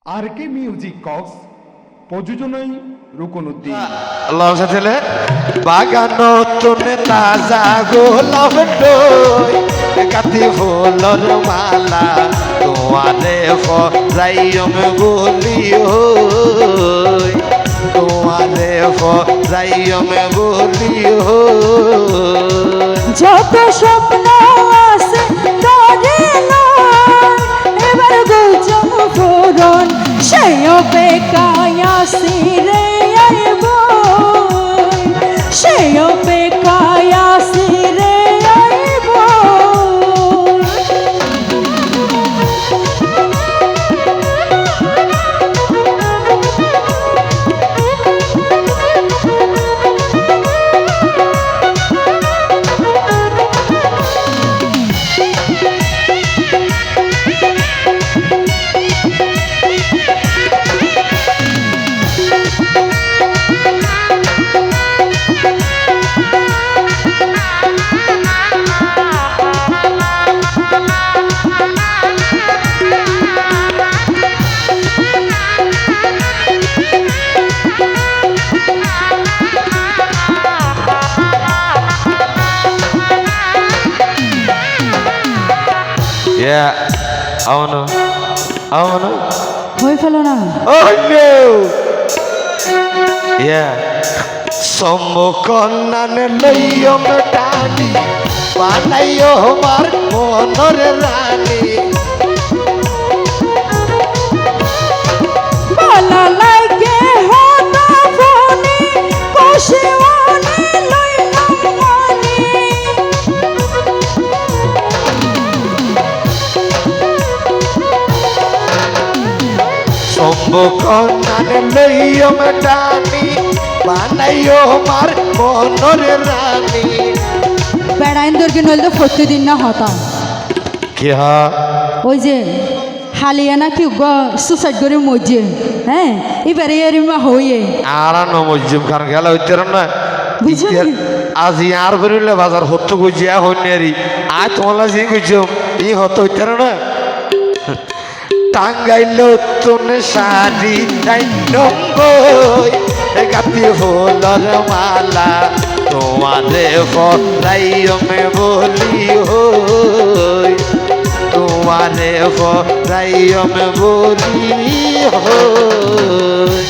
আর কে music Cox প্রযোজনায় রুকনুদ্দিন লজা ছেলে বাগান তুনে তাজা গোলাপ ডই কাতি ফুলর মালা তোমারে ফরাইম গুলি হই তোমারে ফরাইম গুলি হই যত স্বপ্ন আছে তোরে লয় এবার গুজব পূরণ সেই অপেক্ষায় আছি রে আইব সেই অপেক্ষায় আছি রে আইব అవును అవును হয়ে ফেলো না Oh no! Yeah. সম্মুখনানে লইয়ম টানি বানাইও আমার মনের রানী ভালো লাগে হতা ফোনে বসে অনে লইলাম মনে সম্মুখনানে লইয়ম টানি বানাইও আমার মনের রানী বেড়াইন দর্গে নইলে তো প্রতিদিন না হতা কি হা ওই যে হালিয়া না কি সুসাইড করে মজে হ্যাঁ এবারে এরিমা হইয়ে আর নমজ্জিম খান গেল হইতে না বুঝলি? আজি আর বেরিলে বাজার হতো গুজিয়া হইনারি আজ তোমার জিং গুজম ই হতো হইতে না টাঙ্গাইল তোনে শাড়ি তাই নঙ্গই গাতি ফুলর মালা তোমারে ফরাইমে বলি হই তোমারে ফরাইমে বলি হই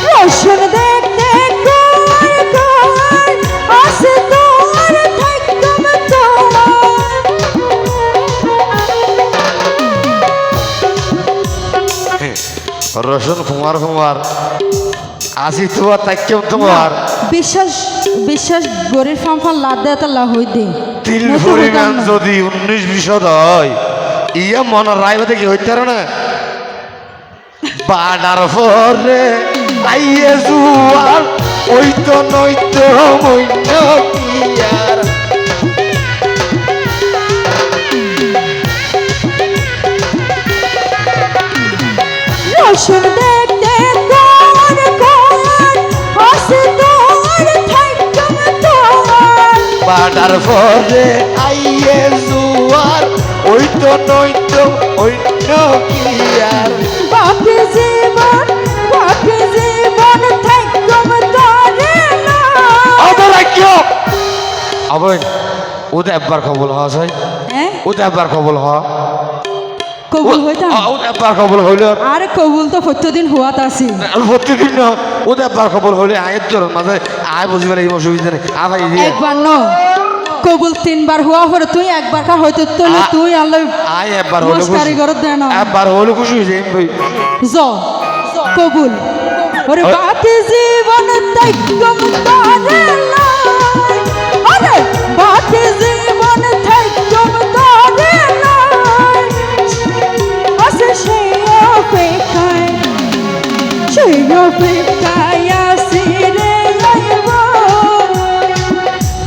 রসুন দেখতে কর কর আসে তোর থাকতাম রসুন কুমার কুমার আসি তোমার তাইকেম তোমার বিশ্বাস বিশ্বাস গরির ফাম্ফান লাদ দেয় তা লাভ হই দে তিল পরিমাণ যদি 19-20 হয় ইয়া মনে রাইবাতে কি হইতে না বাডার পরে আইয়ে জুয়ার ওই তো নইতো মইন্য কিয়ার রসুন দেখতে কর কর আসে তোর থাকতাম বাডার পরে আইয়ে জুয়ার ওই তো নইতো অন্য কিয়ার বাকি জীবন থাকতাম তোরে না আবার কিও আবার ওটা একবার কবল হওয়া যায় হ্যাঁ ওটা একবার কবল হওয়া কবুল হইতাম ওটা একবার কবল হইল আরে কবুল তো প্রত্যেকদিন হওয়াত আছি প্রতিদিন না ওটা একবার কবল হইলে আয়ের তোর মাঝে আয় বুঝবে এই অসুবিধা নেই আবার একবার ন কবুল তিনবার হওয়া পরে তুই একবার কা হয়তো তোলে তুই আল্লাহ আয় একবার হলো মস্কারি করে দেন একবার হলো খুশি হয়ে যাই ভাই জ কবুল ওরে বাকি জীবন তাইকম করে লাই আরে বাকি জীবন তাইকম করে লাই আসে সেই অপেক্ষায় আসি রে আইব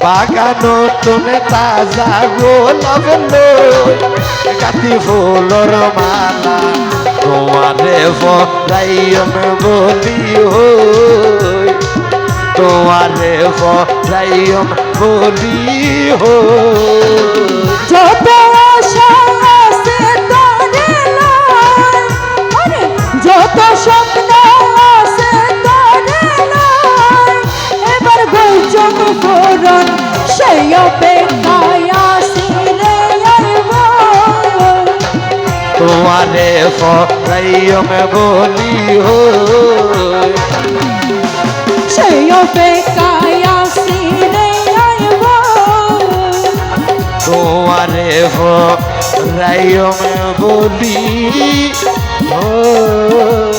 বাগানো তুমি তাজা গোলাপ লই কাতি ফুলর মালা তোমারে ফরাইম বলি হই তোমারে ফরাইম বলি হই যত আশা আছে তোরে লাই আরে যত স্বপ্ন আছে তোরে লাই এবার গৌচম করন সেই অপেক্ষায় আসি রে আইব তোমারে ফরাইম বলি হই সেই অপেক্ষায় আসি রে আইব তোমারে ফরাইম বলি হই